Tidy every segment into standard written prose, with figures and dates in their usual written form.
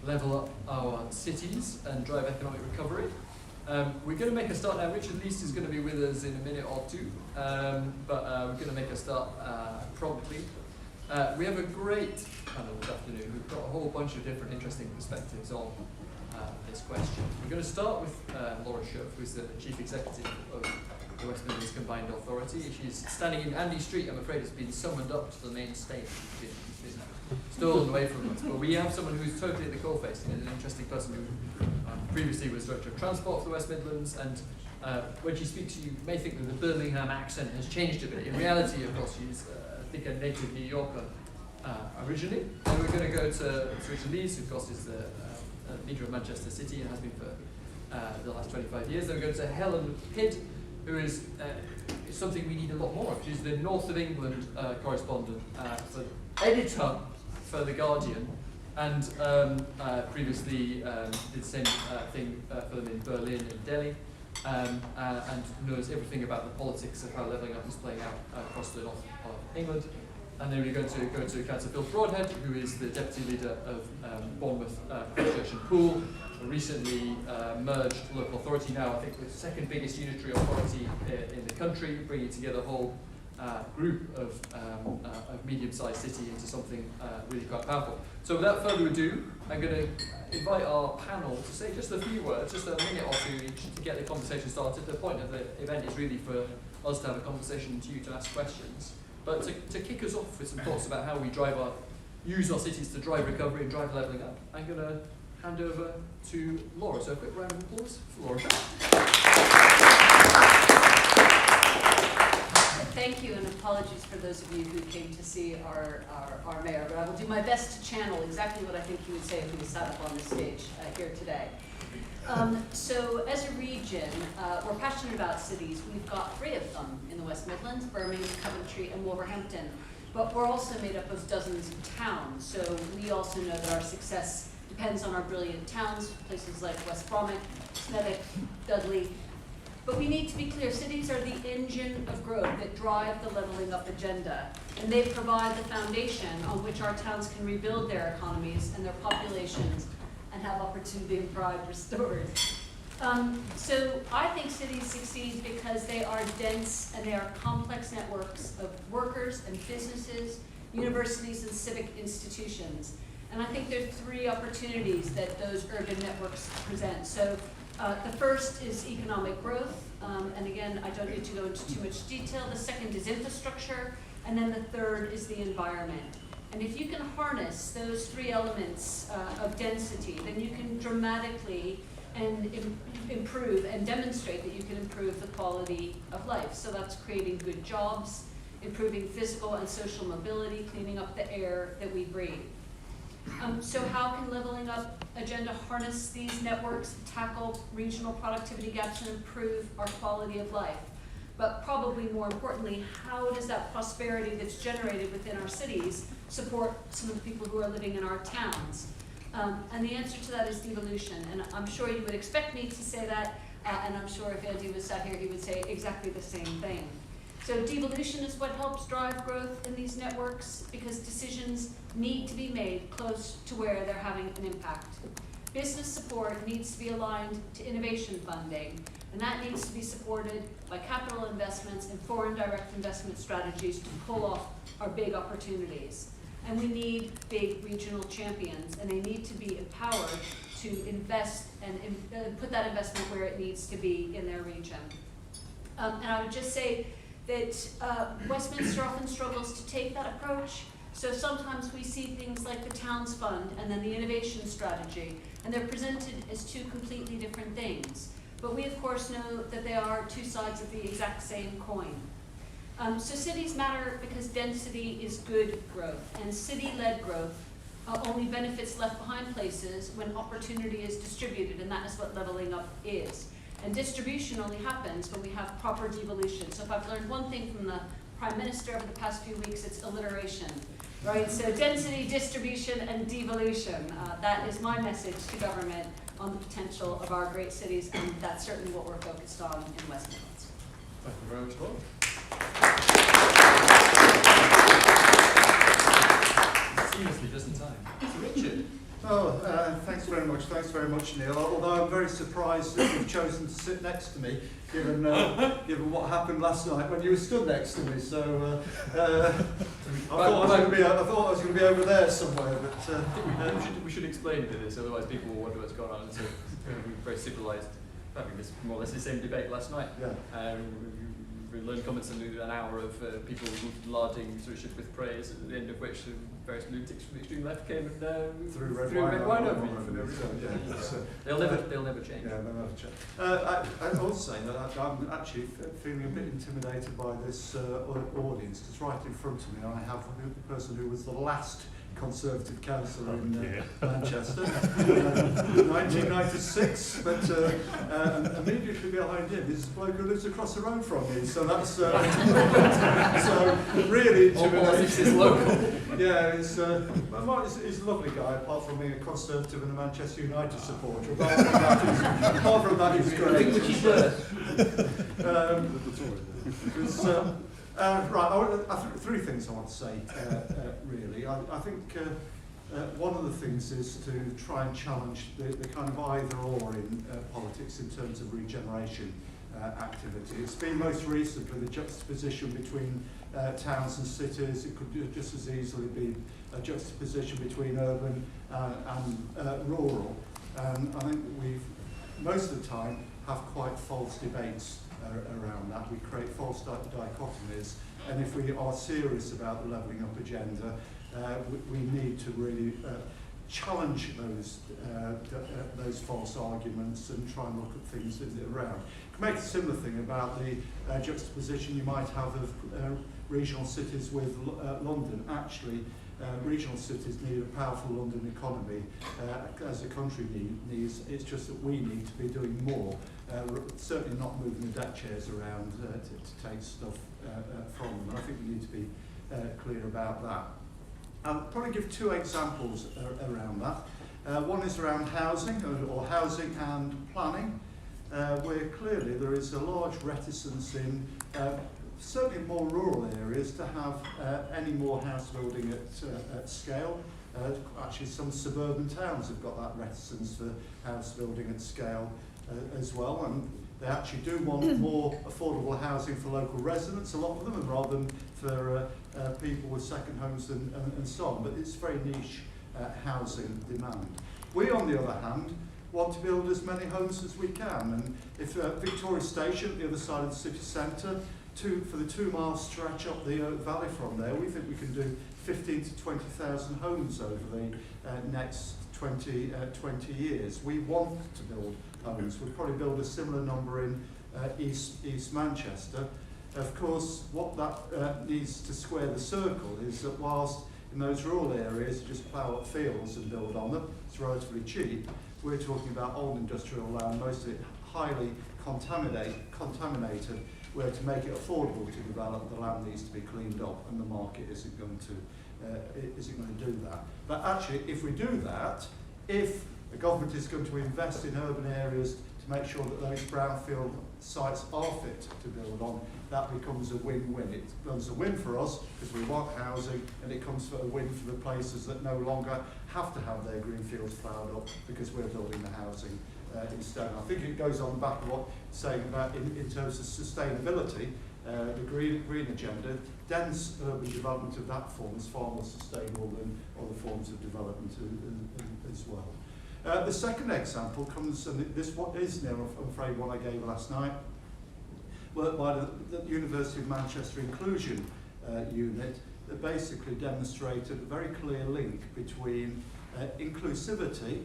level up our cities and drive economic recovery. We're going to make a start now. Richard Least is going to be with us in a minute or two, but we're going to make a start promptly. We have a great panel this afternoon. We've got a whole bunch of different interesting perspectives on this question. We're going to start with Laura Schuff, who's the Chief Executive of the West Midlands Combined Authority. She's standing in Andy Street, I'm afraid, has been summoned up to the main stage. She's been stolen away from us. But we have someone who's totally at the coalface, and an interesting person who previously was Director of Transport for the West Midlands, and when she speaks, you may think that the Birmingham accent has changed a bit. In reality, of course, she's, I think, a native New Yorker originally. And we're going to go to Richard Lees, who, of course, is the leader of Manchester City and has been for the last 25 years. Then we go to Helen Kidd, who is something we need a lot more of. She's the North of England correspondent, editor for The Guardian, and previously did the same thing for them in Berlin and Delhi, and knows everything about the politics of how levelling up is playing out across the north of England. And then we're going to go to Councillor Phil Broadhead, who is the deputy leader of Bournemouth, Christchurch and Poole, a recently merged local authority, now I think the second biggest unitary authority in the country, bringing together a whole group of medium-sized city into something really quite powerful. So without further ado, I'm going to invite our panel to say just a few words, just a minute or two each, to get the conversation started. The point of the event is really for us to have a conversation and to you to ask questions. But to kick us off with some thoughts about how we use our cities to drive recovery and drive levelling up, I'm going to hand over to Laura. So a quick round of applause for Laura. Thank you, and apologies for those of you who came to see our mayor, but I will do my best to channel exactly what I think he would say if he was sat up on the stage here today. So as a region, we're passionate about cities. We've got 3 of them in the West Midlands, Birmingham, Coventry, and Wolverhampton. But we're also made up of dozens of towns, so we also know that our success depends on our brilliant towns, places like West Bromwich, Smethwick, Dudley. But we need to be clear, cities are the engine of growth that drive the levelling up agenda, and they provide the foundation on which our towns can rebuild their economies and their populations and have opportunity and pride restored. So I think cities succeed because they are dense and they are complex networks of workers and businesses, universities and civic institutions. And I think there are 3 opportunities that those urban networks present. So the first is economic growth, and again, I don't need to go into too much detail. The second is infrastructure, and then the third is the environment. And if you can harness those 3 elements of density, then you can dramatically improve and demonstrate that you can improve the quality of life. So that's creating good jobs, improving physical and social mobility, cleaning up the air that we breathe. So how can levelling up agenda harness these networks, tackle regional productivity gaps, and improve our quality of life? But probably more importantly, how does that prosperity that's generated within our cities support some of the people who are living in our towns? And the answer to that is devolution. And I'm sure you would expect me to say that, and I'm sure if Andy was sat here, he would say exactly the same thing. So devolution is what helps drive growth in these networks because decisions need to be made close to where they're having an impact. Business support needs to be aligned to innovation funding, and that needs to be supported by capital investments and foreign direct investment strategies to pull off our big opportunities. And we need big regional champions, and they need to be empowered to invest and put that investment where it needs to be in their region. And I would just say that Westminster often struggles to take that approach. So sometimes we see things like the Towns Fund and then the innovation strategy, and they're presented as 2 completely different things. But we, of course, know that they are 2 sides of the exact same coin. So cities matter because density is good growth, and city-led growth only benefits left behind places when opportunity is distributed, and that is what levelling up is. And distribution only happens when we have proper devolution. So if I've learned one thing from the Prime Minister over the past few weeks, it's alliteration, right? So density, distribution, and devolution. That is my message to government on the potential of our great cities, and that's certainly what we're focused on in West Midlands. Thank you very much, Laura. Seamlessly, just in time. So Richard, Thanks very much, Neil. Although I'm very surprised that you've chosen to sit next to me, given what happened last night when you were stood next to me. So I thought I was going to be over there somewhere. But we should explain it to this, otherwise people will wonder what's going on. So we're very civilised, having this more or less the same debate last night. Yeah. We learned comments in an hour of people larding sort of shit with praise, at the end of which various lunatics from the extreme left came and threw red wine over you. They'll never change. Yeah, they'll never change. I'd also say that I'm actually feeling a bit intimidated by this audience, because right in front of me I have the person who was the last Conservative councillor in Manchester, 1996, but immediately behind him is a bloke who lives across the road from me, so that's so really intimidating. Local. Yeah, he's a lovely guy, apart from being a Conservative and a Manchester United supporter. Apart from that, he's great. I think we keep right, three things I want to say, really. I think one of the things is to try and challenge the kind of either-or in politics in terms of regeneration activity. It's been most recently the juxtaposition between towns and cities. It could just as easily be a juxtaposition between urban and rural. And I think we've, most of the time, have quite false debates around that. We create false dichotomies, and if we are serious about the levelling up agenda, we need to really challenge those false arguments and try and look at things around. You can make a similar thing about the juxtaposition you might have of regional cities with London. Actually, regional cities need a powerful London economy, as the country needs. It's just that we need to be doing more. Certainly not moving the deck chairs around to take stuff from them. I think we need to be clear about that. I'll probably give two examples around that. One is around housing, or housing and planning, where clearly there is a large reticence in certainly more rural areas to have any more house building at scale. Actually, some suburban towns have got that reticence for house building at scale as well, and they actually do want more affordable housing for local residents, a lot of them, and rather than for people with second homes and so on, but it's very niche housing demand. We, on the other hand, want to build as many homes as we can, and if Victoria Station, at the other side of the city centre, for the 2 mile stretch up the valley from there, we think we can do 15 to 20,000 homes over the next 20 years. We want to build homes. We'll probably build a similar number in East Manchester. Of course, what that needs to square the circle is that whilst in those rural areas you just plough up fields and build on them, it's relatively cheap. We're talking about old industrial land, most of it highly contaminated, where to make it affordable to develop, the land needs to be cleaned up, and the market isn't going to do that. But actually, if we do that, if the government is going to invest in urban areas to make sure that those brownfield sites are fit to build on, that becomes a win-win. It becomes a win for us because we want housing, and it comes for a win for the places that no longer have to have their greenfields ploughed up because we're building the housing instead. I think it goes on the back of what it's saying about in terms of sustainability, the green agenda. Dense urban development of that form is far more sustainable than other forms of development as well. The second example comes, and this what is now, I'm afraid, what I gave last night, work by the University of Manchester Inclusion Unit, that basically demonstrated a very clear link between inclusivity,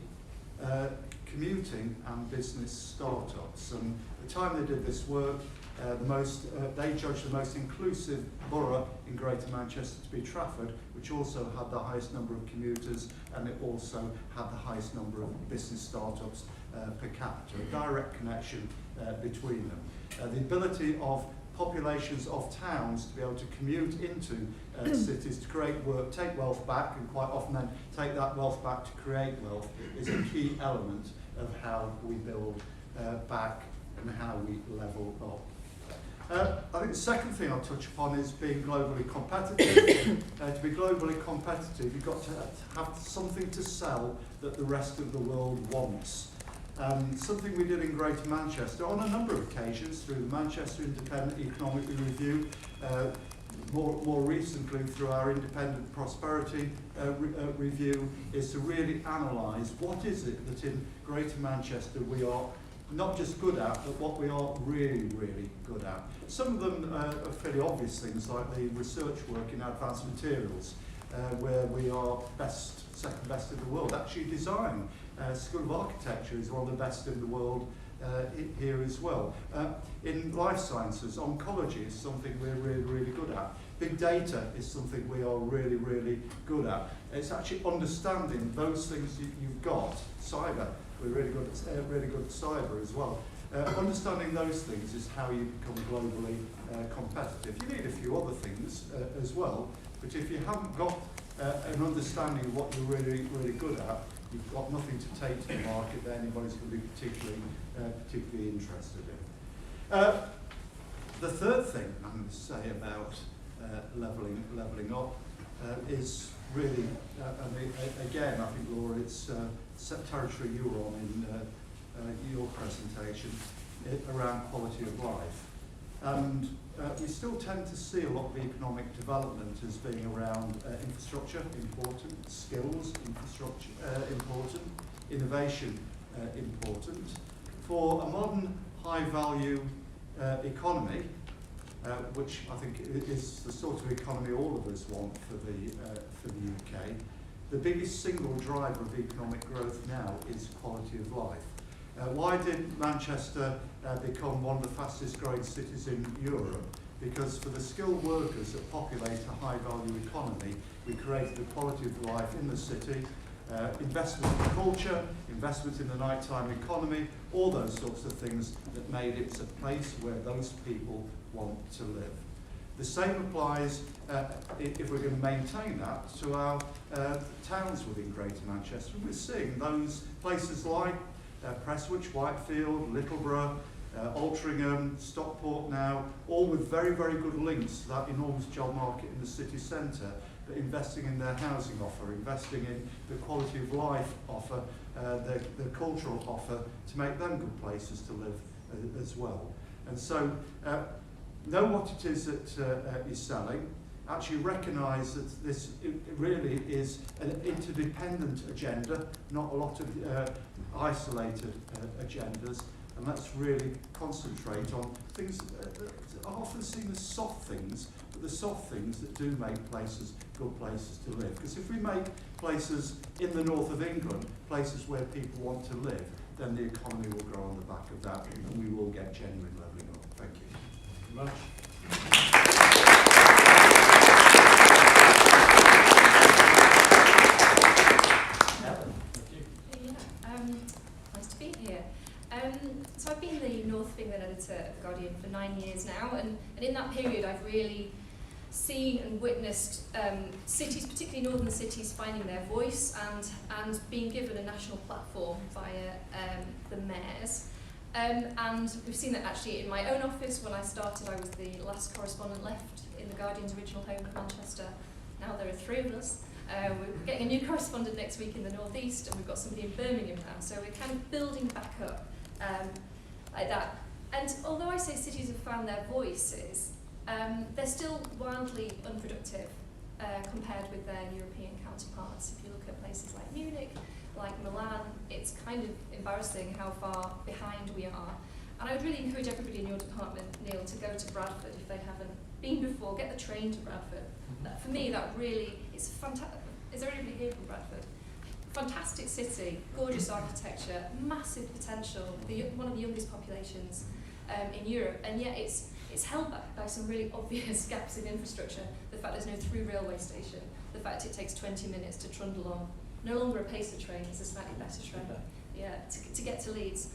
commuting and business startups. And at the time they did this work, they judged the most inclusive borough in Greater Manchester to be Trafford, which also had the highest number of commuters, and it also had the highest number of business startups per capita, a direct connection between them. The ability of populations of towns to be able to commute into cities to create work, take wealth back, and quite often then take that wealth back to create wealth, is a key element of how we build back and how we level up. I think the second thing I'll touch upon is being globally competitive. To be globally competitive, you've got to have something to sell that the rest of the world wants. Something we did in Greater Manchester on a number of occasions through the Manchester Independent Economic Review, more recently through our Independent Prosperity Review, is to really analyse what is it that in Greater Manchester we are not just good at, but what we are really, really good at. Some of them are fairly obvious things, like the research work in advanced materials, where we are second best in the world. Actually, design, School of Architecture is one of the best in the world here as well. In life sciences, oncology is something we're really, really good at. Big data is something we are really, really good at. It's actually understanding those things you've got. Cyber, we're really good at cyber as well. Understanding those things is how you become globally competitive. You need a few other things as well, but if you haven't got an understanding of what you're really, really good at, you've got nothing to take to the market that anybody's going to be particularly interested in. The third thing I'm going to say about levelling up is really, again, I think, Laura, it's territory you were on in your presentation around quality of life. And we still tend to see a lot of economic development as being around infrastructure, important, skills, infrastructure, important, innovation, important. For a modern high-value economy, which I think is the sort of economy all of us want for the UK, the biggest single driver of economic growth now is quality of life. Why did Manchester become one of the fastest growing cities in Europe? Because for the skilled workers that populate a high value economy, we created a quality of life in the city, investment in culture, investment in the nighttime economy, all those sorts of things that made it a place where those people want to live. The same applies, if we're going to maintain that, to our towns within Greater Manchester. We're seeing those places like Prestwich, Whitefield, Littleborough, Altrincham, Stockport now, all with very, very good links to that enormous job market in the city centre, but investing in their housing offer, investing in the quality of life offer, the cultural offer, to make them good places to live as well. And so, know what it is that you're selling, actually recognise that this really is an interdependent agenda, not a lot of isolated agendas, and let's really concentrate on things that are often seen as soft things, but the soft things that do make places good places to live. Because if we make places in the north of England places where people want to live, then the economy will grow on the back of that, and we will get genuine levelling up. Thank you. Thank you very much. Nice to be here. So I've been the North England editor of The Guardian for 9 years now, and in that period I've really seen and witnessed cities, particularly northern cities, finding their voice and being given a national platform via the mayors. And we've seen that actually in my own office. When I started, I was the last correspondent left in The Guardian's original home of Manchester. Now there are 3 of us. We're getting a new correspondent next week in the northeast, and we've got somebody in Birmingham now. So we're kind of building back up like that. And although I say cities have found their voices, they're still wildly unproductive compared with their European counterparts. If you look at places like Munich, like Milan, it's kind of embarrassing how far behind we are. And I would really encourage everybody in your department, Neil, to go to Bradford if they haven't been before. Get the train to Bradford. For me, that really is fantastic. Is there anybody here from Bradford? Fantastic city, gorgeous architecture, massive potential, one of the youngest populations in Europe, and yet it's held back by some really obvious gaps in infrastructure. The fact there's no through railway station, the fact it takes 20 minutes to trundle on, no longer a pacer train, it's a slightly better train, to get to Leeds.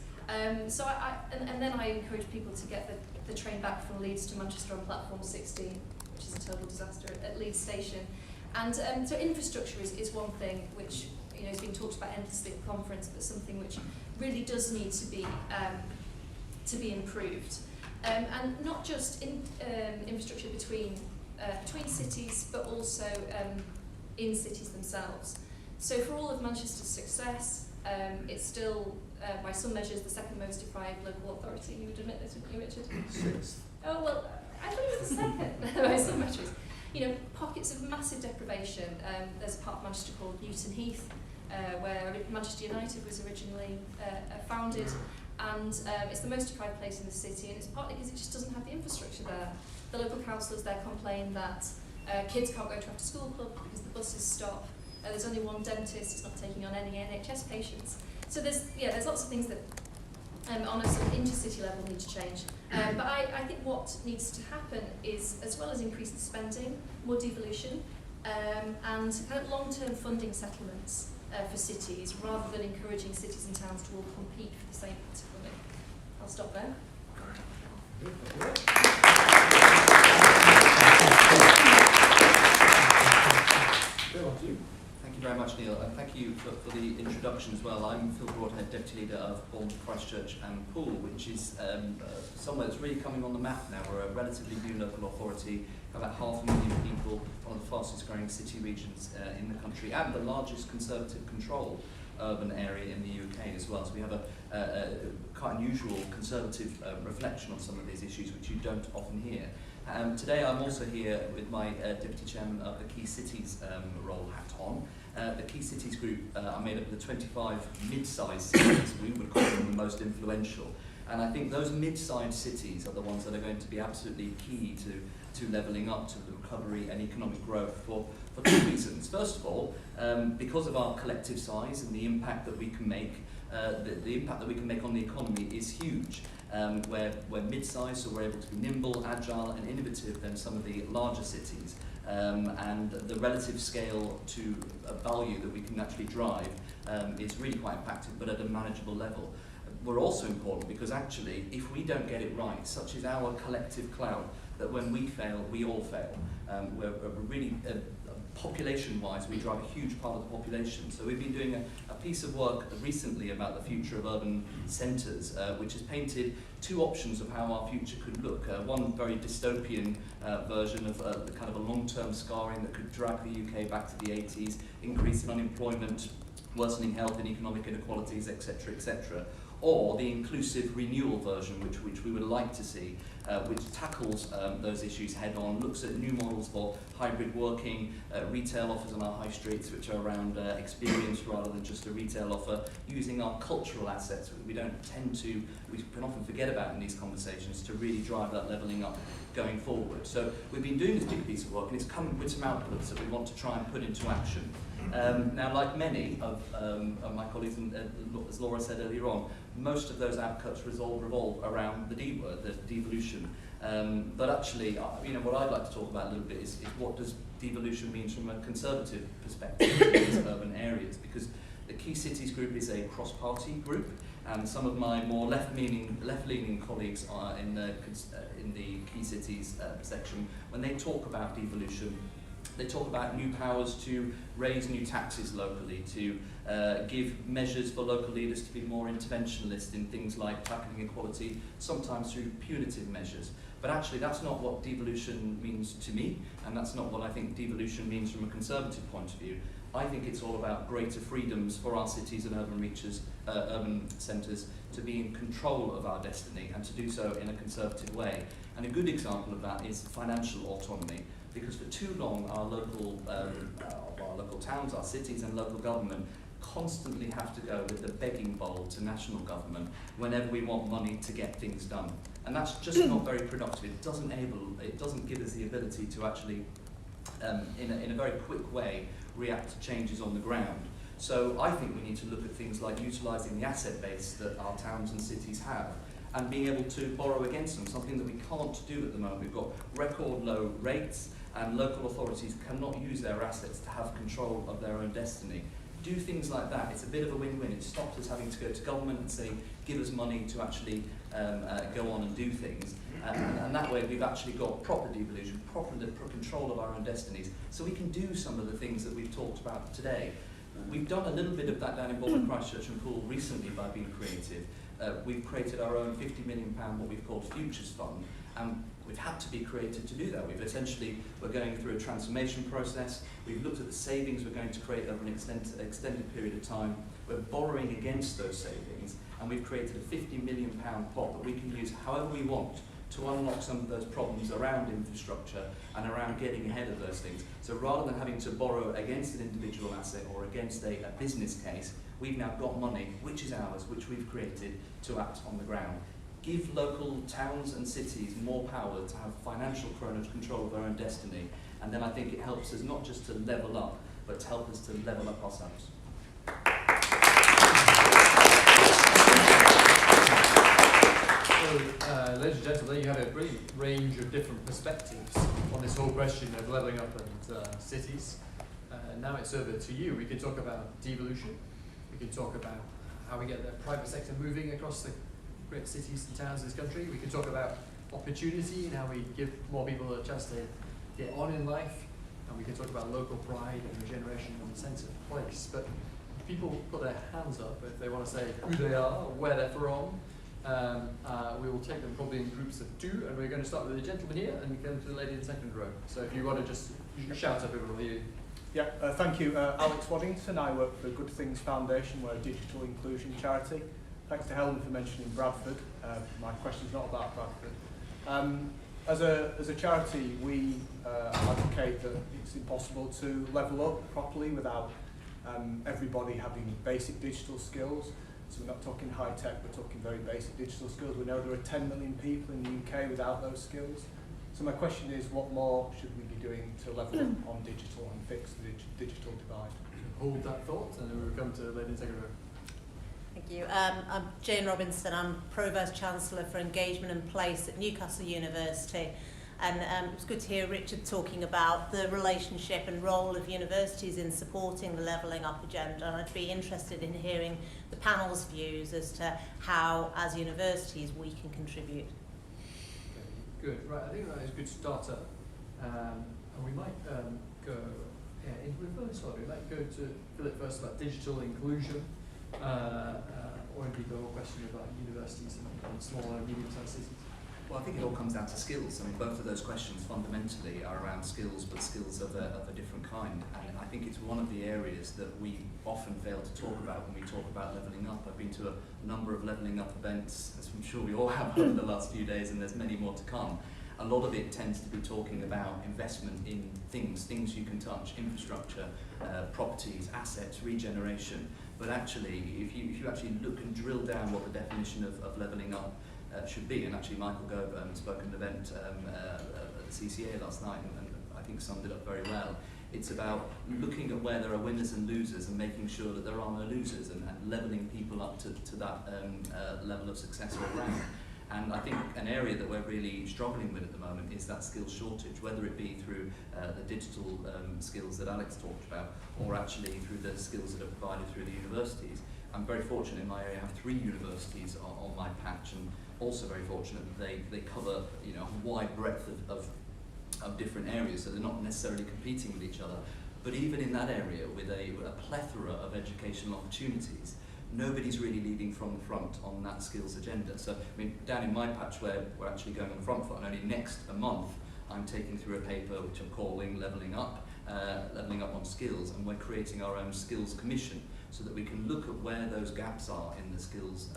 So and then I encourage people to get the train back from Leeds to Manchester on platform 16, which is a total disaster at Leeds station. And so infrastructure is one thing which is being talked about endlessly at the conference, but something which really does need to be improved. and not just in infrastructure between cities, but also in cities themselves. So for all of Manchester's success, it's still, by some measures, the second most deprived local authority. You would admit this, wouldn't you, Richard? Sixth. Oh, well, I thought it was the second, by some measures. You know, pockets of massive deprivation. There's a part of Manchester called Newton Heath, where Manchester United was originally founded, and it's the most deprived place in the city, and it's partly because it just doesn't have the infrastructure there. The local councillors there complain that kids can't go to after school club because the buses stop. There's only one dentist, it's not taking on any NHS patients. So there's lots of things that on a sort of intercity level need to change. But I think what needs to happen is, as well as increased spending, more devolution, and kind of long-term funding settlements for cities, rather than encouraging cities and towns to all compete for the same pot of funding. I'll stop there. Thank you very much, Neil, and thank you for the introduction as well. I'm Phil Broadhead, Deputy Leader of Bournemouth, Christchurch and Poole, which is somewhere that's really coming on the map now. We're a relatively new local authority, about 500,000 people, one of the fastest growing city regions in the country, and the largest Conservative controlled urban area in the UK as well. So we have a quite unusual Conservative reflection on some of these issues, which you don't often hear. Today I'm also here with my Deputy Chairman of the Key Cities role hat on. The Key Cities Group are made up of the 25 mid-sized cities. We would call them the most influential. And I think those mid-sized cities are the ones that are going to be absolutely key to levelling up, to the recovery and economic growth for two reasons. First of all, because of our collective size and the impact that we can make, the impact that we can make on the economy is huge. We're mid-sized, so we're able to be nimble, agile and innovative than some of the larger cities. And the relative scale to value that we can actually drive is really quite impactful, but at a manageable level. We're also important because actually, if we don't get it right, such is our collective cloud, that when we fail, we all fail. We're really, population-wise, we drive a huge part of the population. So we've been doing a piece of work recently about the future of urban centres, which has painted two options of how our future could look. One very dystopian version of the kind of a long-term scarring that could drag the UK back to the 80s, increase in unemployment, worsening health and economic inequalities, etc., etc. Or the inclusive renewal version, which we would like to see, which tackles those issues head on, looks at new models for hybrid working, retail offers on our high streets, which are around experience rather than just a retail offer, using our cultural assets, we can often forget about in these conversations, to really drive that levelling up going forward. So we've been doing this big piece of work, and it's come with some outputs that we want to try and put into action. Now, like many of my colleagues, and as Laura said earlier on, most of those outcuts revolve around the D word, the devolution. But actually, what I'd like to talk about a little bit is what does devolution mean from a Conservative perspective in these urban areas? Because the Key Cities Group is a cross-party group, and some of my more left-leaning colleagues are in the Key Cities section, when they talk about devolution, they talk about new powers to raise new taxes locally, to give measures for local leaders to be more interventionist in things like tackling inequality, sometimes through punitive measures. But actually, that's not what devolution means to me, and that's not what I think devolution means from a Conservative point of view. I think it's all about greater freedoms for our cities and urban centres to be in control of our destiny, and to do so in a Conservative way. And a good example of that is financial autonomy. Because for too long, our local towns, our cities and local government constantly have to go with the begging bowl to national government whenever we want money to get things done. And that's just not very productive. It doesn't give us the ability to actually, in a very quick way, react to changes on the ground. So I think we need to look at things like utilising the asset base that our towns and cities have, and being able to borrow against them, something that we can't do at the moment. We've got record low rates, and local authorities cannot use their assets to have control of their own destiny. Do things like that, it's a bit of a win-win. It stops us having to go to government and say, give us money to actually go on and do things. And that way we've actually got proper devolution, proper control of our own destinies, so we can do some of the things that we've talked about today. We've done a little bit of that down in Bournemouth, Christchurch and Poole recently by being creative. we've created our own £50 million, what we've called Futures Fund, and we've had to be created to do that. We're going through a transformation process. We've looked at the savings we're going to create over an extended period of time. We're borrowing against those savings, and we've created a £50 million pot that we can use however we want to unlock some of those problems around infrastructure and around getting ahead of those things. So rather than having to borrow against an individual asset or against a business case, we've now got money, which is ours, which we've created to act on the ground. Give local towns and cities more power to have financial control of their own destiny, and then I think it helps us not just to level up, but to help us to level up ourselves. So, ladies and gentlemen, you have a brilliant range of different perspectives on this whole question of levelling up and cities. Now it's over to you. We could talk about devolution. We could talk about how we get the private sector moving across the great cities and towns in this country. We could talk about opportunity and how we give more people a chance to get on in life. And we could talk about local pride and regeneration and a sense of place. But if people put their hands up if they want to say who they are, where they're from, we will take them probably in groups of 2, and we're going to start with the gentleman here and go to the lady in the second row. So if you want to just shout up, everyone will hear you. Yeah, thank you. Alex Waddington. I work for Good Things Foundation. We're a digital inclusion charity. Thanks to Helen for mentioning Bradford. My question's not about Bradford. As a charity, we advocate that it's impossible to level up properly without everybody having basic digital skills. So we're not talking high tech, we're talking very basic digital skills. We know there are 10 million people in the UK without those skills. So my question is, what more should we be doing to level up on digital and fix the digital divide? Hold that thought, and then we'll come to the lady in the second row. Thank you. I'm Jane Robinson. I'm Provost Chancellor for Engagement and Place at Newcastle University. And it was good to hear Richard talking about the relationship and role of universities in supporting the levelling up agenda. And I'd be interested in hearing the panel's views as to how, as universities, we can contribute. Good. Right, I think that is a good starter. And we might go in reverse order. We might go to Philip first about digital inclusion, or indeed the whole question about universities and small and medium-sized cities. Well, I think it all comes down to skills. I mean, both of those questions fundamentally are around skills, but skills of a different kind. And I think it's one of the areas that we often fail to talk about when we talk about levelling up. I've been to a number of levelling up events, as I'm sure we all have over the last few days, and there's many more to come. A lot of it tends to be talking about investment in things you can touch, infrastructure, properties, assets, regeneration. But actually, if you actually look and drill down what the definition of levelling up should be, and actually Michael Gove spoke at an event at the CCA last night and I think summed it up very well. It's about looking at where there are winners and losers and making sure that there are no losers and levelling people up to that level of success all round. And I think an area that we're really struggling with at the moment is that skills shortage, whether it be through the digital skills that Alex talked about, or actually through the skills that are provided through the universities. I'm very fortunate in my area. I have 3 universities on my patch, and also very fortunate that they cover a wide breadth of different areas, so they're not necessarily competing with each other. But even in that area, with a plethora of educational opportunities, nobody's really leading from the front on that skills agenda. So, I mean, down in my patch where we're actually going on the front foot, and only next month I'm taking through a paper which I'm calling Levelling Up on Skills, and we're creating our own skills commission so that we can look at where those gaps are in the skills,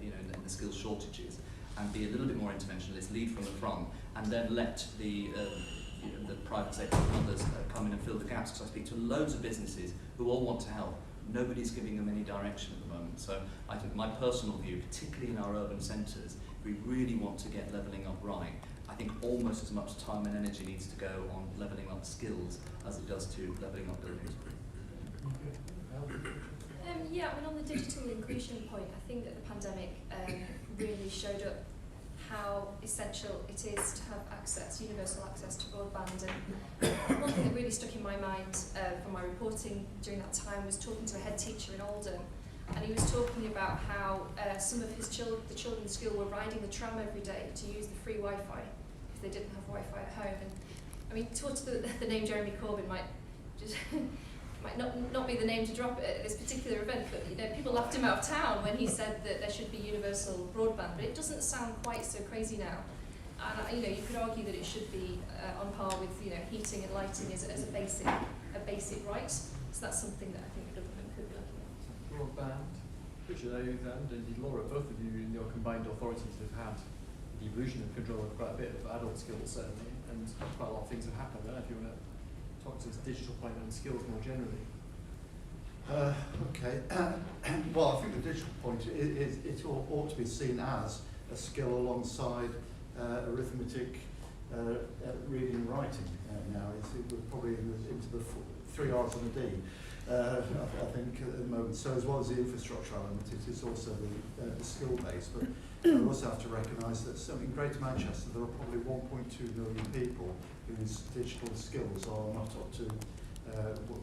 in the skills shortages, and be a little bit more interventionist, lead from the front, and then let the private sector and others come in and fill the gaps. Because I speak to loads of businesses who all want to help. Nobody's giving them any direction at the moment. So I think my personal view, particularly in our urban centres, if we really want to get levelling up right, I think almost as much time and energy needs to go on levelling up skills as it does to levelling up buildings. Yeah, I mean, on the digital inclusion point, I think that the pandemic really showed up how essential it is to have universal access to broadband. And one thing that really stuck in my mind from my reporting during that time was talking to a head teacher in Oldham, and he was talking about how some of the children in school were riding the tram every day to use the free Wi-Fi if they didn't have Wi-Fi at home. And I mean, towards the name Jeremy Corbyn might just might not be the name to drop at this particular event, but you know, people laughed him out of town when he said that there should be universal broadband, but it doesn't sound quite so crazy now. And you know, you could argue that it should be on par with, you know, heating and lighting as a basic right. So that's something that I think the government could be looking at. Broadband. Richard, and indeed Laura, both of you in your combined authorities have had the evolution of control of quite a bit of adult skills certainly, and quite a lot of things have happened. I don't know if you want to talk to this digital point on skills more generally. Okay. Well, I think the digital point it ought to be seen as a skill alongside arithmetic, reading and writing. Now we're probably into the 3 R's and a D. I think at the moment. So as well as the infrastructure element, it is also the skill base. But we also have to recognise that in Greater Manchester there are probably 1.2 million people whose digital skills are not up to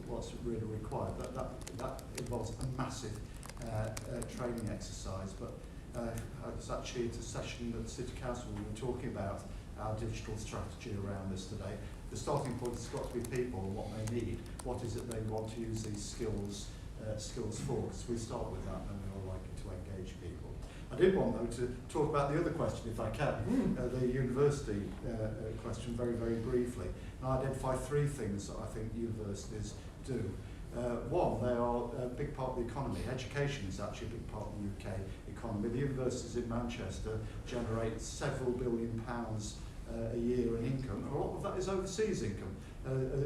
what's really required. That involves a massive training exercise. But I was actually at a session at the City Council. We were talking about our digital strategy around this today. The starting point has got to be people and what they need. What is it they want to use these skills for? Because we start with that, and we're all likely to engage people. I did want, though, to talk about the other question, if I can, the university question, very, very briefly. And I identify 3 things that I think universities do. One, they are a big part of the economy. Education is actually a big part of the UK economy. The universities in Manchester generate several £billion a year in income, and a lot of that is overseas income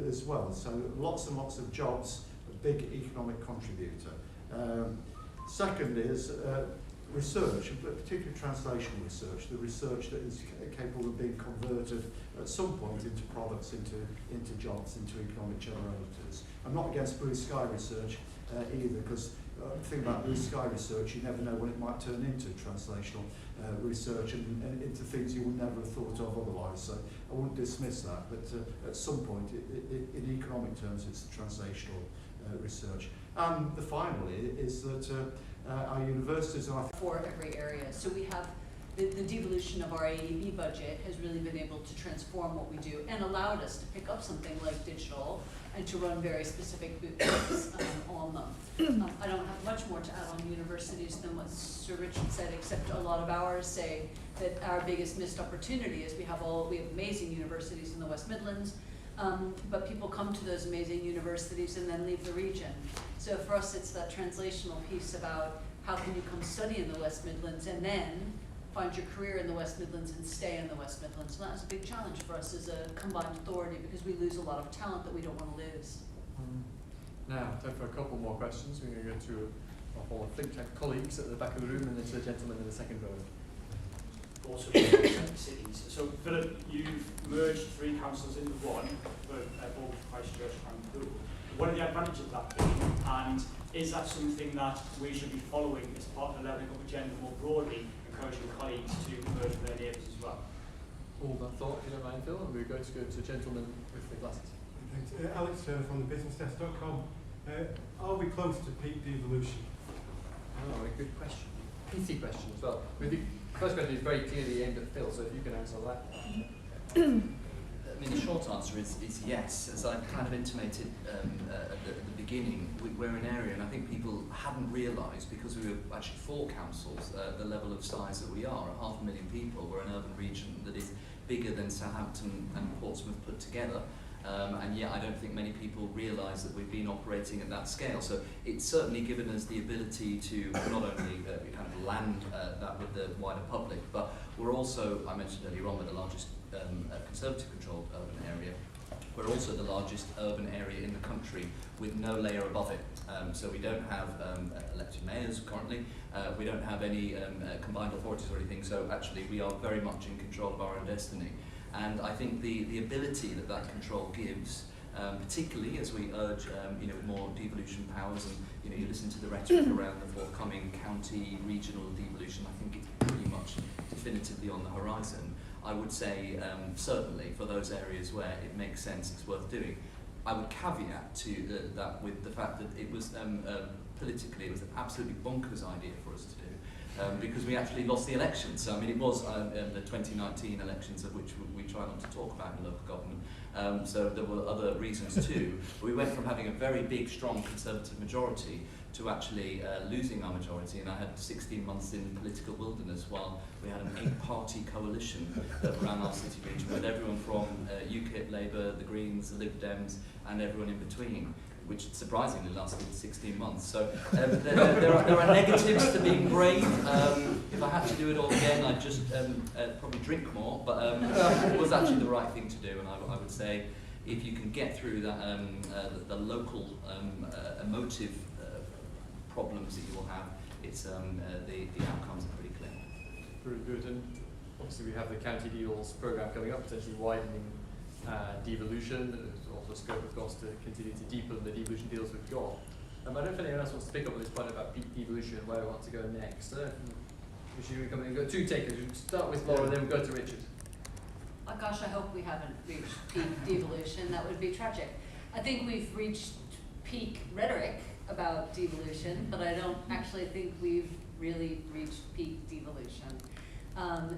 as well. So lots and lots of jobs, a big economic contributor. Second is research, particularly translational research, the research that is capable of being converted at some point into products, into jobs, into economic generators. I'm not against blue sky research either, because the thing about blue sky research, you never know when it might turn into translational research and into things you would never have thought of otherwise. So I wouldn't dismiss that, but at some point, in economic terms, it's translational research. And the final is that our universities are for every area. So we have the devolution of our AEB budget has really been able to transform what we do and allowed us to pick up something like digital and to run very specific boot camps on them. I don't have much more to add on universities than what Sir Richard said, except a lot of ours say that our biggest missed opportunity is we have amazing universities in the West Midlands, but people come to those amazing universities and then leave the region. So for us, it's that translational piece about how can you come study in the West Midlands and then find your career in the West Midlands and stay in the West Midlands. And that's a big challenge for us as a combined authority, because we lose a lot of talent that we don't want to lose. Now, time for a couple more questions. We're going to go through a whole think tank colleagues at the back of the room and then to the gentleman in the second row. Also cities. So Philip, you've merged 3 councils into one for both Christchurch and Poole. What are the advantages of that being, and is that something that we should be following as part of the levelling up agenda more broadly, encouraging colleagues to merge with their neighbours as well? Hold that thought, if you don't mind, Phil, and we're going to go to the gentleman with the glasses. Thanks. Alex Turner from thebusinessdesk.com. Are we close to peak devolution? Oh, a good question. Pithy question as well. I mean, the first question is very clearly aimed at Phil, so if you can answer that. I mean, the short answer is yes. As I kind of intimated at the beginning, we're an area, and I think people hadn't realised, because we were actually 4 councils, the level of size that we are, 500,000 people. We're an urban region that is bigger than Southampton and Portsmouth put together. And yet I don't think many people realise that we've been operating at that scale. So it's certainly given us the ability to not only kind of land that with the wider public, but we're also, I mentioned earlier on, we're the largest Conservative controlled urban area. We're also the largest urban area in the country with no layer above it. So we don't have elected mayors currently, we don't have any combined authorities or anything, so actually we are very much in control of our own destiny. And I think the ability that control gives, particularly as we urge more devolution powers, and you listen to the rhetoric around the forthcoming county, regional devolution, I think it's pretty much definitively on the horizon. I would say certainly for those areas where it makes sense, it's worth doing. I would caveat to that with the fact that it was politically, it was an absolutely bonkers idea for us to do. because we actually lost the elections. So, I mean, it was the 2019 elections, of which we try not to talk about in local government. So there were other reasons too. But we went from having a very big, strong Conservative majority to actually losing our majority, and I had 16 months in political wilderness while we had an 8-party coalition that ran our city region with everyone from UKIP, Labour, the Greens, the Lib Dems, and everyone in between, which surprisingly lasted 16 months. So there are negatives to being brave. If I had to do it all again, I'd just probably drink more, but it was actually the right thing to do, and I would say if you can get through that, the local emotive problems that you will have, it's the outcomes are pretty clear. Very good. And obviously we have the County Deals programme coming up, potentially widening devolution. There's also scope, of course, to continue to deepen the devolution deals we've got. I don't know if anyone else wants to pick up on this point about peak devolution and where we want to go next. We've got 2 takers. We'll start with Laura, and then we'll go to Richard. Oh gosh, I hope we haven't reached peak devolution. That would be tragic. I think we've reached peak rhetoric about devolution, but I don't actually think we've really reached peak devolution.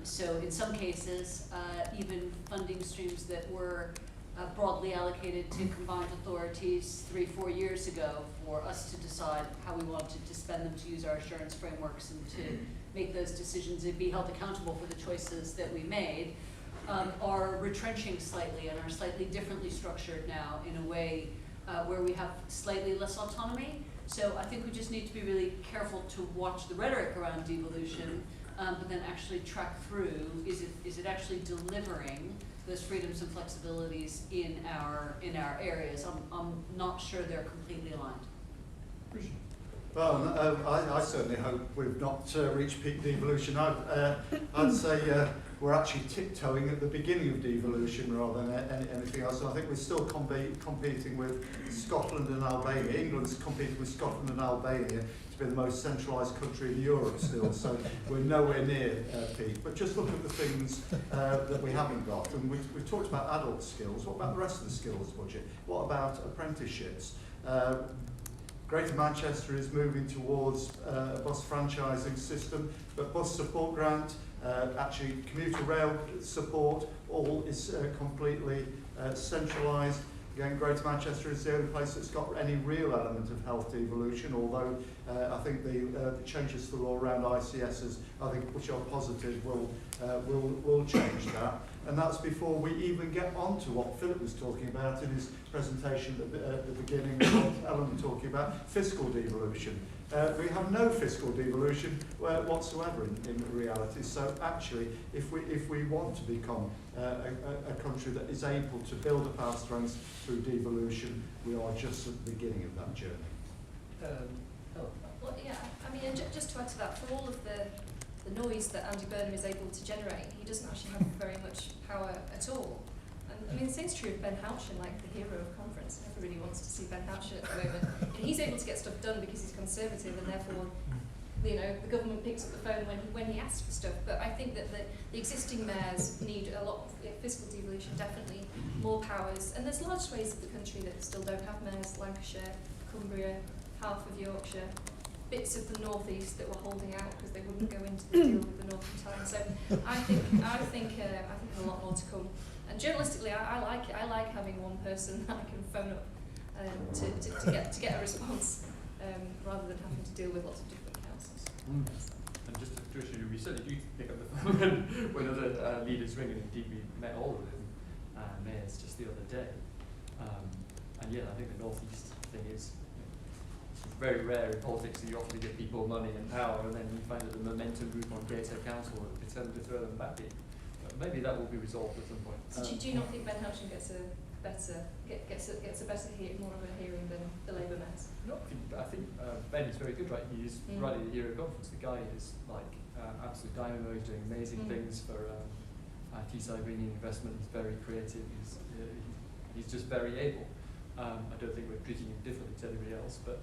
So in some cases, even funding streams that were broadly allocated to combined authorities 3-4 years ago for us to decide how we wanted to spend them, to use our assurance frameworks and to make those decisions and be held accountable for the choices that we made, are retrenching slightly and are slightly differently structured now in a way where we have slightly less autonomy. So I think we just need to be really careful to watch the rhetoric around devolution, but then actually track through, is it actually delivering those freedoms and flexibilities in our areas? I'm not sure they're completely aligned. Well, I certainly hope we've not reached peak devolution. I'd say we're actually tiptoeing at the beginning of devolution rather than anything else. And I think we're still competing with Scotland and Albania. England's competing with Scotland and Albania to be the most centralised country in Europe still. So we're nowhere near peak. But just look at the things that we haven't got. And we've talked about adult skills. What about the rest of the skills budget? What about apprenticeships? Greater Manchester is moving towards a bus franchising system, but bus support grant, actually commuter rail support, all is completely centralised. Again, Greater Manchester is the only place that's got any real element of health devolution, although I think the changes to the law around ICSs, I think, which are positive, will change that. And that's before we even get on to what Philip was talking about in his presentation at the beginning, what Ellen was talking about, fiscal devolution. We have no fiscal devolution whatsoever in reality. So actually, if we want to become a country that is able to build up our strengths through devolution, we are just at the beginning of that journey. Well, yeah, I mean, and just to add to that, for all of the noise that Andy Burnham is able to generate, he doesn't actually have very much power at all. And I mean, the same's true of Ben Houchin, like the hero of conference. Everybody wants to see Ben Houchin at the moment. And he's able to get stuff done because he's Conservative, and therefore, you know, the government picks up the phone when he asks for stuff. But I think that the existing mayors need a lot of fiscal devolution, definitely more powers. And there's large swathes of the country that still don't have mayors: Lancashire, Cumbria, half of Yorkshire, bits of the northeast that were holding out because they wouldn't go into the deal with the Northern Times. So I think a lot more to come. And journalistically, I like it. I like having one person that I can phone up to get a response, rather than having to deal with lots of different councils. And just to assure you, we certainly do pick up the phone when other leaders ring, and indeed we met all of them mayors just the other day. And yeah, I think the northeast thing is very rare in politics that you often give people money and power, and then you find that the momentum group on Gateshead Council will determine to throw them back in. But maybe that will be resolved at some point. So do you not think Ben Houchin gets a better more of a hearing than the Labour mayors? No, I think Ben is very good, right? He is right at the Euro conference. The guy is like absolute dynamo. He's doing amazing things for Teesside bringing investment. He's very creative. He's just very able. I don't think we're treating him differently to anybody else, but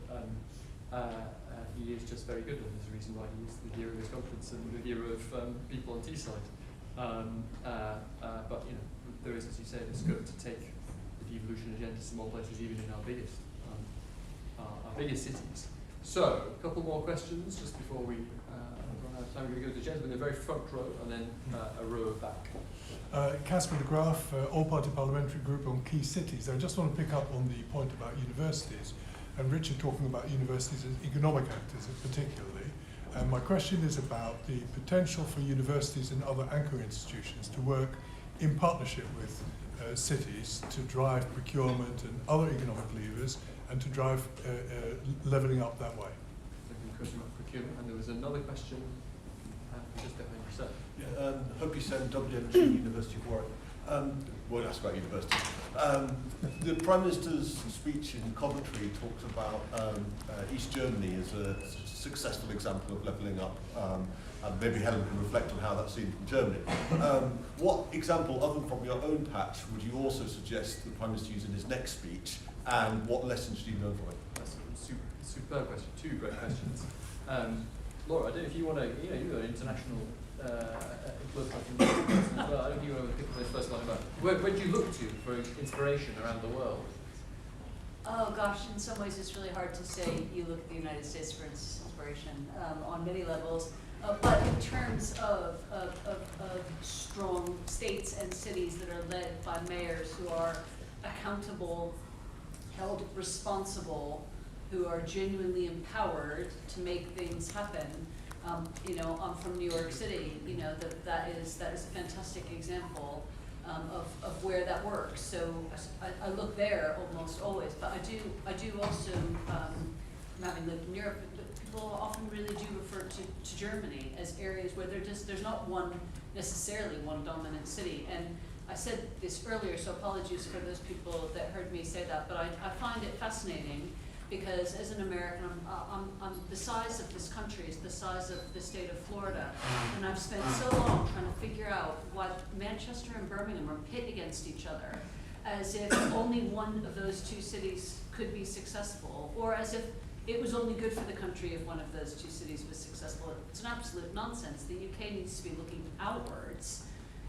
he is just very good, and there's a reason why he is the hero of this conference and the hero of people on Teesside. But you know, there is, as you say, the scope to take the devolution agenda to some more places, even in our biggest cities. So, a couple more questions just before we run out of time we're going to go to the gentleman in the very front row, and then a row back. Casper de Graaf, all-party parliamentary group on key cities. I just want to pick up on the point about universities, and Richard talking about universities as economic actors particularly. My question is about the potential for universities and other anchor institutions to work in partnership with cities to drive procurement and other economic levers and to drive levelling up that way. Question about procurement, and there was another question just behind yourself. Yeah, hope you send WMG University of Warwick. Won't ask about university. The Prime Minister's speech in Coventry talks about East Germany as a successful example of levelling up. And maybe Helen can reflect on how that's seen from Germany. What example, other than from your own patch, would you also suggest the Prime Minister use in his next speech, and what lessons do you learn from it? That's a superb question. Two great questions. Laura, I don't know if you want to, you're an international political person as well. I don't know if you want to pick this first line about where do you look to for inspiration around the world? Oh gosh, in some ways it's really hard to say you look at the United States for inspiration on many levels. But in terms of strong states and cities that are led by mayors who are accountable, held responsible, who are genuinely empowered to make things happen. I'm from New York City. That is a fantastic example of where that works. So I look there almost always. But I do also, having lived in Europe, people often really do refer to Germany as areas where there's not necessarily one dominant city. And I said this earlier, so apologies for those people that heard me say that, but I find it fascinating because as an American, I'm the size of this country is the size of the state of Florida, and I've spent so long trying to figure out why Manchester and Birmingham are pit against each other, as if only one of those two cities could be successful, or as if it was only good for the country if one of those two cities was successful. It's an absolute nonsense. The UK needs to be looking outwards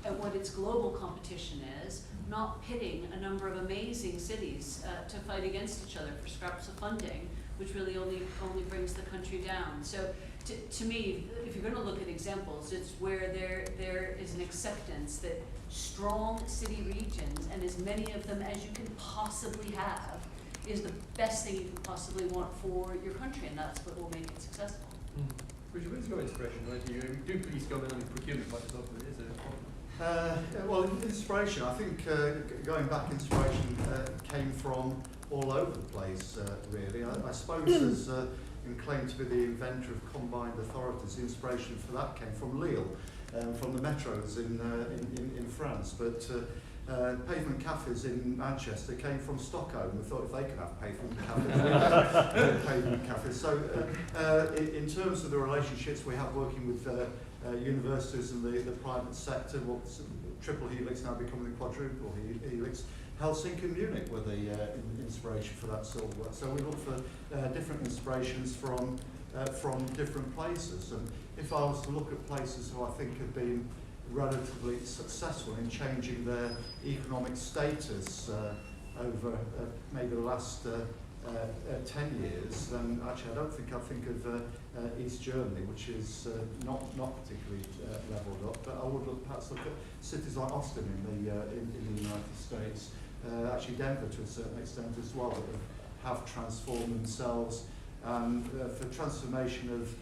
at what its global competition is, not pitting a number of amazing cities to fight against each other for scraps of funding, which really only brings the country down. So to me, if you're going to look at examples, it's where there is an acceptance that strong city regions, and as many of them as you can possibly have, is the best thing you can possibly want for your country, and that's what will make it successful. Richard, where's your inspiration? Right? You do please comment on procurement quite as often. Is it? Well, inspiration, I think going back, inspiration came from all over the place, really. I suppose as claimed to be the inventor of combined authorities, the inspiration for that came from Lille, from the metros in France. But pavement cafes in Manchester came from Stockholm. We thought if they could have pavement cafes, we could have pavement cafes. So in terms of the relationships we have working with universities and the private sector, what's triple helix now becoming the quadruple helix. Helsinki and Munich were the inspiration for that sort of work. So we look for different inspirations from different places. And if I was to look at places who I think have been relatively successful in changing their economic status over maybe the last 10 years, then actually I don't think I think of East Germany, which is not particularly levelled up, but I would perhaps look at cities like Austin in the United States, actually Denver to a certain extent as well, that have transformed themselves, and for transformation of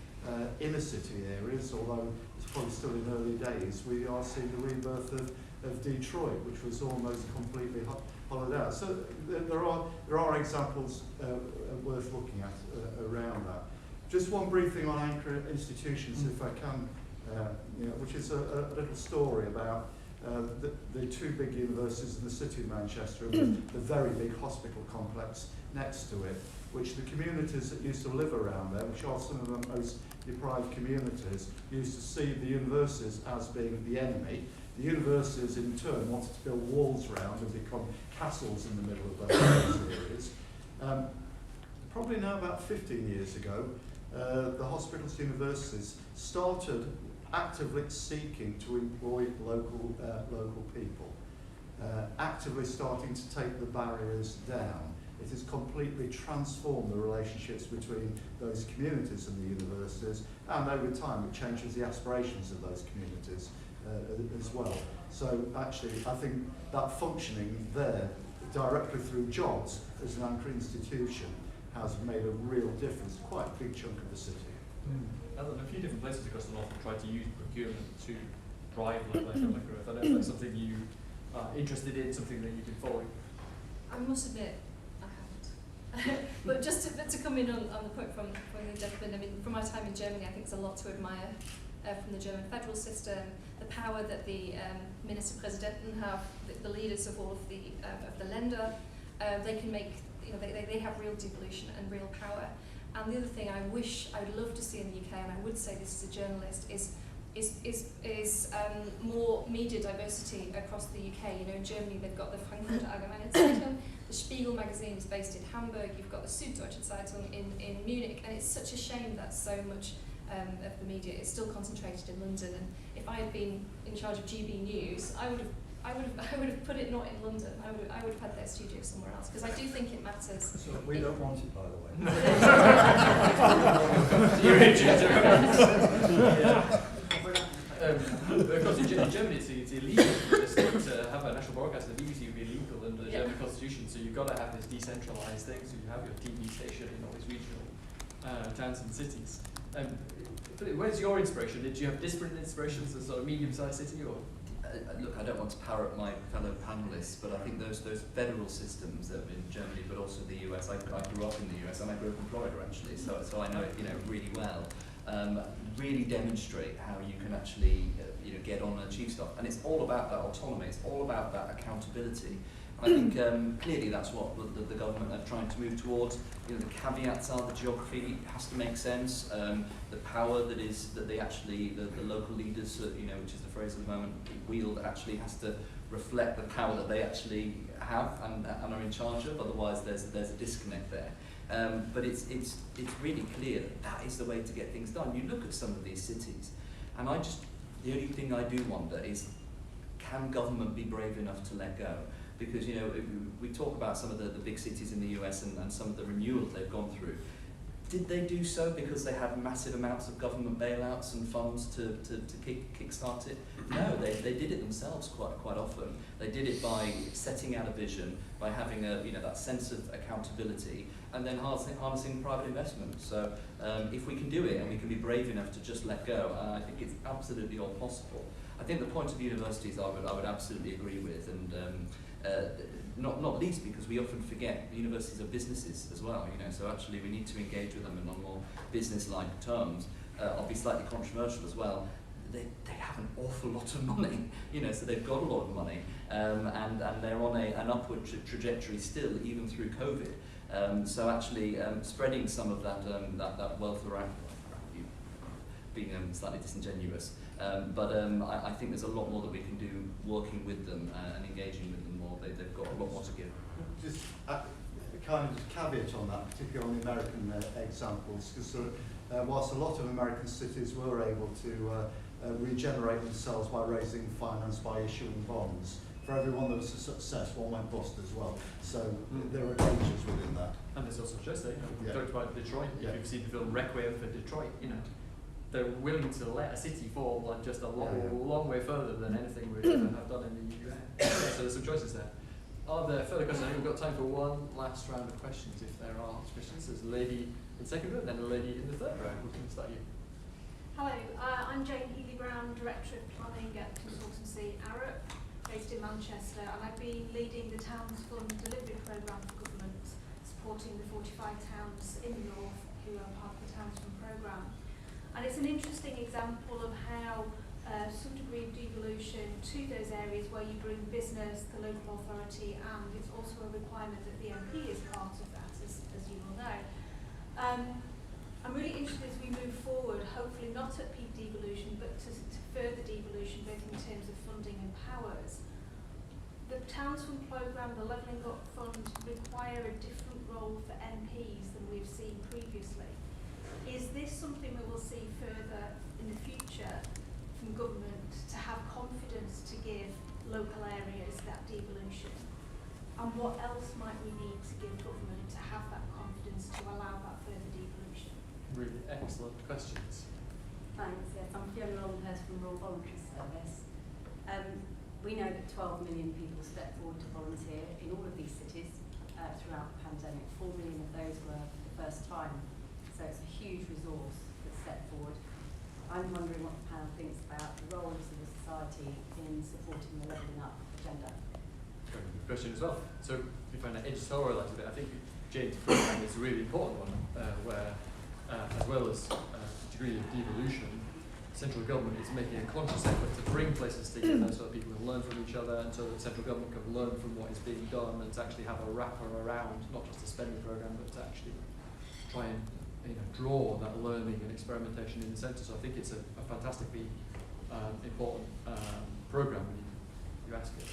inner city areas, although it's probably still in early days, we are seeing the rebirth of Detroit, which was almost completely hollowed out. So there are examples worth looking at around that. Just one brief thing on anchor institutions, if I can, which is a little story about the two big universities in the city of Manchester and the very big hospital complex next to it, which the communities that used to live around there, which are some of the most deprived communities, used to see the universities as being the enemy. The universities in turn wanted to build walls around and become castles in the middle of those areas. Probably now about 15 years ago, the hospitals universities started actively seeking to employ local people, actively starting to take the barriers down. it has completely transformed the relationships between those communities and the universities, and over time it changes the aspirations of those communities as well. So actually I think that functioning there directly through jobs as an anchor institution has made a real difference, quite a big chunk of the city. Alan, a few different places across the north have tried to use procurement to drive local economic growth. I don't know if that's something you are interested in, something that you've been following. I must admit, I haven't. But just to come in on the point from the gentleman, I mean, from my time in Germany, I think there's a lot to admire from the German federal system, the power that the Ministerpräsidenten have, the leaders of all of the Länder, they can make, you know, they have real devolution and real power. And the other thing I'd love to see in the UK, and I would say this as a journalist, is more media diversity across the UK. You know, in Germany they've got the Frankfurter Allgemeine Zeitung, the Spiegel magazine is based in Hamburg, you've got the Süddeutsche Zeitung in Munich, and it's such a shame that so much of the media is still concentrated in London. And if I had been in charge of GB News, I would have put it not in London. I would have had their studio somewhere else, because I do think it matters. So we don't want it, by the way. You're interested. Of course, in Germany it's illegal to have a national broadcaster. The BBC would be illegal under the German constitution, so you've got to have this decentralised thing, so you have your TV station in all these regional towns and cities. Where's your inspiration? Did you have disparate inspirations as a sort of medium-sized city, or? Look, I don't want to parrot my fellow panellists, but I think those federal systems that in Germany, but also the US. I grew up in the US, and I grew up in Florida actually, so I know it, you know, really well. Really demonstrate how you can actually get on and achieve stuff, and it's all about that autonomy. It's all about that accountability. I think clearly that's what the government are trying to move towards. You know, the caveats are the geography has to make sense. The power that they actually the local leaders, which is the phrase at the moment, wield actually has to reflect the power that they actually have and are in charge of. Otherwise, there's a disconnect there. But it's really clear that is the way to get things done. You look at some of these cities, and the only thing I do wonder is, can government be brave enough to let go? Because we talk about some of the big cities in the US and some of the renewals they've gone through. Did they do so because they had massive amounts of government bailouts and funds to kickstart it? No, they did it themselves quite often. They did it by setting out a vision, by having that sense of accountability, and then harnessing private investment. So if we can do it and we can be brave enough to just let go, I think it's absolutely all possible. I think the point of universities I would absolutely agree with, and not least because we often forget universities are businesses as well. So actually we need to engage with them in on more business-like terms. I'll be slightly controversial as well. They have an awful lot of money, so they've got a lot of money, and they're on an upward trajectory still, even through COVID. So actually spreading some of that wealth around, being slightly disingenuous, but I think there's a lot more that we can do working with them and engaging with them more. They've got a lot more to give. Just kind of caveat on that, particularly on the American examples, because whilst a lot of American cities were able to regenerate themselves by raising finance by issuing bonds, for everyone that was a success, one went bust as well. So there are dangers within that. And there's also just we talked about Detroit. If you've seen the film Requiem for Detroit, they're willing to let a city fall like just a long way further than anything we'd ever have done in the US. So there's some choices there. Are there further questions? I think we've got time for one last round of questions, if there are questions. There's a lady in second row, then a lady in the third row. We can start you. Hello, I'm Jane Healy-Brown, Director of Planning at consultancy Arup, based in Manchester, and I've been leading the Towns Fund Delivery Programme for Government, supporting the 45 towns in the north who are part of the Towns Fund Programme. And it's an interesting example of how some degree of devolution to those areas where you bring business, the local authority, and it's also a requirement that the MP is part of that, as you will know. I'm really interested as we move forward, hopefully not at peak devolution, but to further devolution, both in terms of funding and powers. The Towns Fund Programme, the Levelling Up Fund, require a different role for MPs than we've seen previously. Is this something we will see further in the future from government, to have confidence to give local areas that devolution? And what else might we need to give government questions. Thanks. Yes, I'm Fiona Longhurst from Royal Voluntary Service. We know that 12 million people stepped forward to volunteer in all of these cities throughout the pandemic. 4 million of those were for the first time. So it's a huge resource that stepped forward. I'm wondering what the panel thinks about the role of civil society in supporting the levelling up agenda. Very good question as well. So we find that editorialised a bit. I think Jane's program is a really important one, where as well as degree of devolution, central government is making a conscious effort to bring places together so that people can learn from each other, and so that central government can learn from what is being done, and to actually have a wrapper around not just a spending programme, but to actually try and draw that learning and experimentation in the centre. So I think it's a fantastically important programme when you ask it.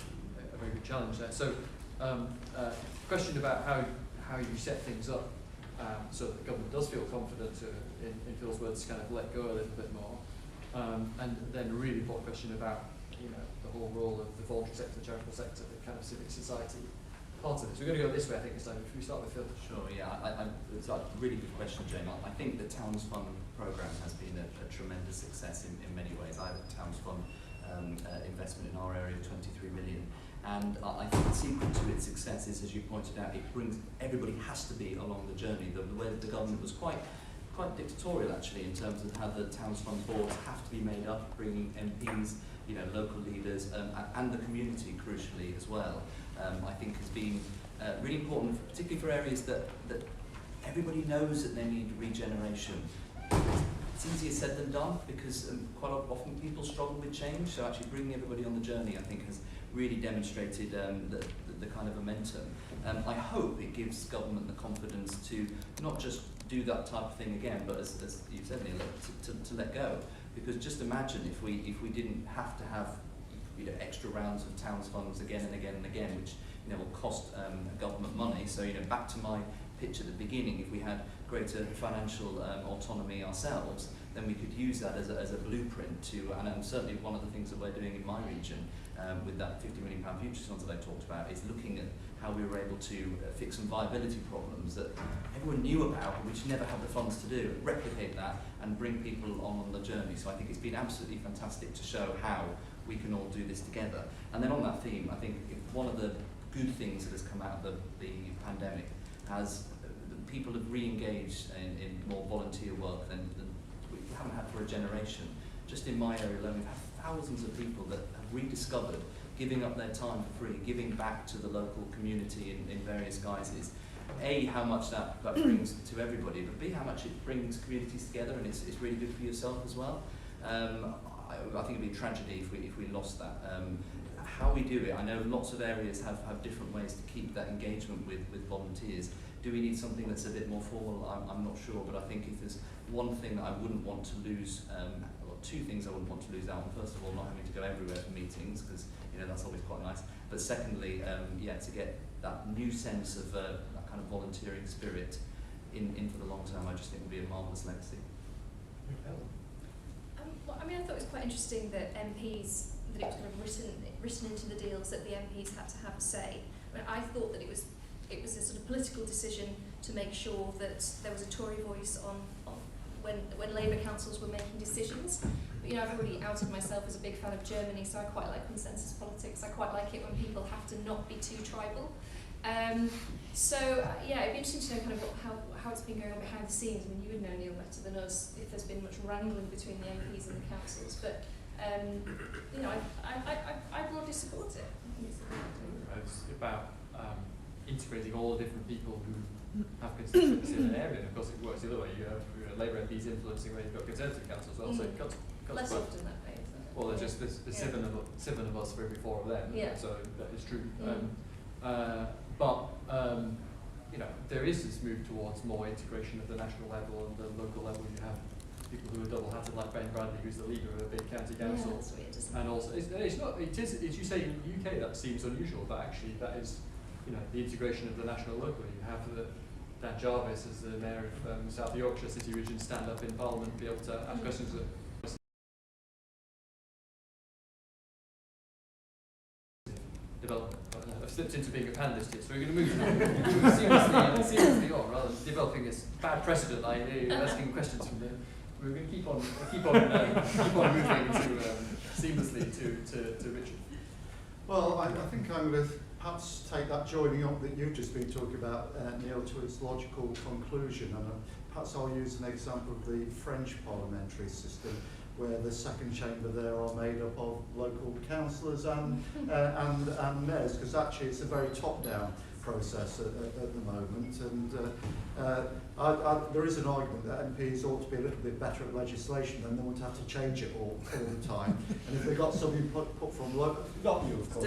A very good challenge there. So question about how you set things up so that the government does feel confident in Phil's words, kind of let go a little bit more. And then a really important question about the whole role of the voluntary sector, the charitable sector, the kind of civic society parts of it. So we're going to go this way, I think, this time. If we start with Phil. Sure, yeah. It's a really good question, Jane. I think the Towns Fund programme has been a tremendous success in many ways. I have a Towns Fund investment in our area of 23 million. And I think the secret to its success is, as you pointed out, it brings everybody has to be along the journey. The way that the government was quite dictatorial, actually, in terms of how the Towns Fund boards have to be made up, bringing MPs, local leaders, and the community, crucially, as well. I think has been really important, particularly for areas that everybody knows that they need regeneration. It's easier said than done, because quite often people struggle with change, so actually bringing everybody on the journey, I think, has really demonstrated the kind of momentum. I hope it gives government the confidence to not just do that type of thing again, but as you said, Neil, to let go. Because just imagine if we didn't have to have extra rounds of towns funds again and again and again, which will cost government money. So back to my pitch at the beginning, if we had greater financial autonomy ourselves, then we could use that as a blueprint to, and certainly one of the things that we're doing in my region with that £50 million future funds that I talked about, is looking at how we were able to fix some viability problems that everyone knew about, but which never had the funds to do, replicate that and bring people on the journey. So I think it's been absolutely fantastic to show how we can all do this together. And then on that theme, I think one of the good things that has come out of the pandemic has people have re-engaged in more volunteer work than we haven't had for a generation. Just in my area alone, we've had thousands of people that have rediscovered giving up their time for free, giving back to the local community in various guises. A, how much that brings to everybody, but B, how much it brings communities together, and it's really good for yourself as well. I think it'd be a tragedy if we lost that. How we do it, I know lots of areas have different ways to keep that engagement with volunteers. Do we need something that's a bit more formal? I'm not sure, but I think if there's one thing that I wouldn't want to lose, or two things I wouldn't want to lose out on, first of all, not having to go everywhere for meetings, because that's always quite nice. But secondly, to get that new sense of that kind of volunteering spirit in for the long term, I just think would be a marvellous legacy. I thought it was quite interesting that MPs, that it was kind of written into the deals that the MPs had to have a say. I thought that it was a sort of political decision to make sure that there was a Tory voice on when Labour councils were making decisions. But I've already outed myself as a big fan of Germany, so I quite like consensus politics. I quite like it when people have to not be too tribal. It'd be interesting to know kind of how it's been going on behind the scenes. You would know, Neil, better than us if there's been much wrangling between the MPs and the councils. But I broadly support it. It's about integrating all the different people who have constituency in an area, and of course it works the other way. You have Labour MPs influencing where you've got Conservative councils as well, so it cuts less both. often that way, isn't it? Well, there's there's 7 of us for every 4 of them, so that is true. There is this move towards more integration of the national level and the local level. You have people who are double-hatted, like Ben Bradley, who's the leader of a big county council. That's weird, isn't it? And also, it's not. It is. As you say, in the UK, that seems unusual, but actually, that is, the integration of the national local. You have Dan Jarvis as the mayor of South Yorkshire City Region stand up in Parliament, be able to ask questions of development. I've slipped into being a panelist here, so we're going to move seamlessly on rather than developing this bad precedent. Asking questions from we're going to keep on moving seamlessly to Richard. Well, I think I'm going to perhaps take that joining up that you've just been talking about, Neil, to its logical conclusion, and perhaps I'll use an example of the French parliamentary system, where the second chamber there are made up of local councillors and mayors, because actually it's a very top-down process at the moment, and there is an argument that MPs ought to be a little bit better at legislation, and they won't have to change it all the time. And if they got some input from local, not you of course,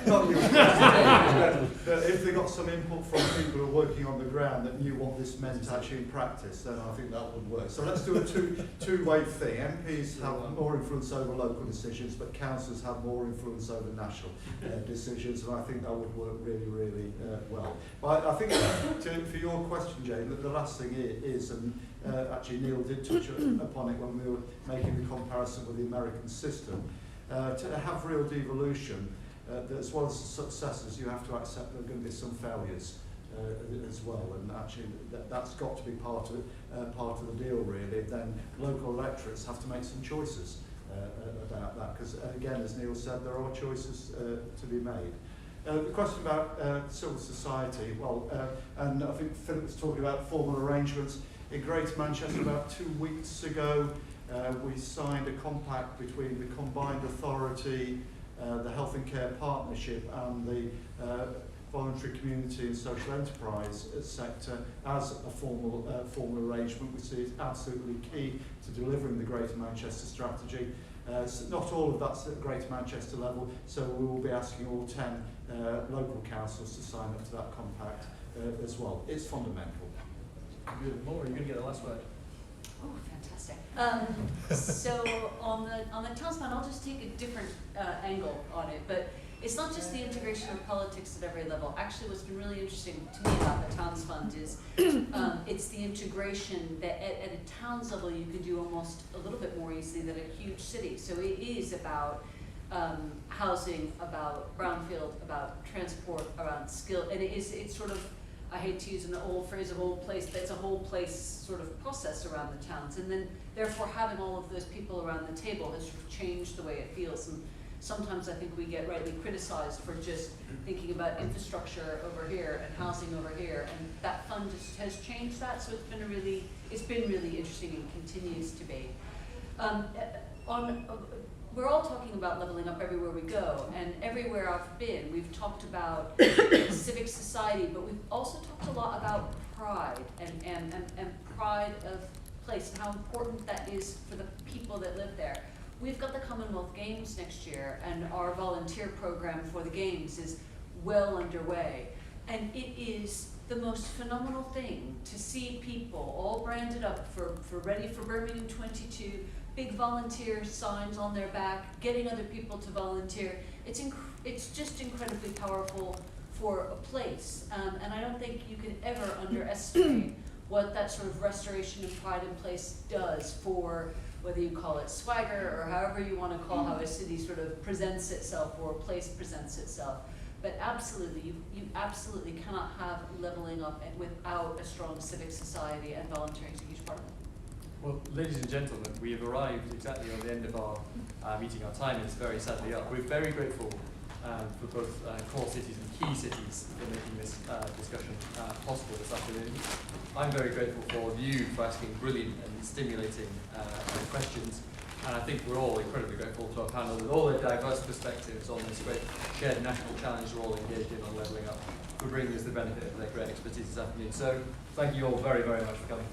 not you, but if they got some input from people who are working on the ground that knew what this meant actually in practice, then I think that would work. So let's do a two-way thing. MPs have more influence over local decisions, but councillors have more influence over national decisions, and I think that would work really, really well. But I think for your question, Jane, the last thing is, and actually Neil did touch upon it when we were making the comparison with the American system, to have real devolution, as well as successes, you have to accept there are going to be some failures as well, and actually that's got to be part of the deal, really. Then local electorates have to make some choices about that, because again, as Neil said, there are choices to be made. The question about civil society, well, and I think Philip was talking about formal arrangements. In Greater Manchester about 2 weeks ago, we signed a compact between the Combined Authority, the Health and Care Partnership and the voluntary community and social enterprise sector as a formal arrangement. We see it absolutely key to delivering the Greater Manchester strategy. So not all of that's at Greater Manchester level, so we will be asking all 10 local councils to sign up to that compact as well. It's fundamental. Good. Laura, you're going to get the last word. Oh, fantastic. So on the towns fund, I'll just take a different angle on it, but it's not just the integration of politics at every level. Actually, what's been really interesting to me about the Towns Fund is it's the integration that at a town's level you can do almost a little bit more easily than a huge city. So it is about housing, about brownfield, about transport, around skill, and it's sort of, I hate to use an old phrase, a whole place, but it's a whole place sort of process around the towns. And then therefore having all of those people around the table has sort of changed the way it feels. And sometimes I think we get rightly criticized for just thinking about infrastructure over here and housing over here, and that fund just has changed that. So it's been really interesting and continues to be. We're all talking about leveling up everywhere we go, and everywhere I've been, we've talked about civic society, but we've also talked a lot about pride and pride of place and how important that is for the people that live there. We've got the Commonwealth Games next year, and our volunteer program for the Games is well underway. And it is the most phenomenal thing to see people all branded up for ready for Birmingham 22, big volunteer signs on their back, getting other people to volunteer. It's just incredibly powerful for a place. And I don't think you can ever underestimate what that sort of restoration of pride in place does for, whether you call it swagger or however you want to call how a city sort of presents itself or a place presents itself. But absolutely, you absolutely cannot have leveling up without a strong civic society, and volunteering is a huge part of it. Well, ladies and gentlemen, we have arrived exactly on the end of our meeting. Our time is very sadly up. We're very grateful for both core cities and key cities for making this discussion possible this afternoon. I'm very grateful for you for asking brilliant and stimulating questions, and I think we're all incredibly grateful to our panel with all their diverse perspectives on this great shared national challenge we're all engaged in on levelling up, for bringing us the benefit of their great expertise this afternoon. So thank you all very, very much for coming.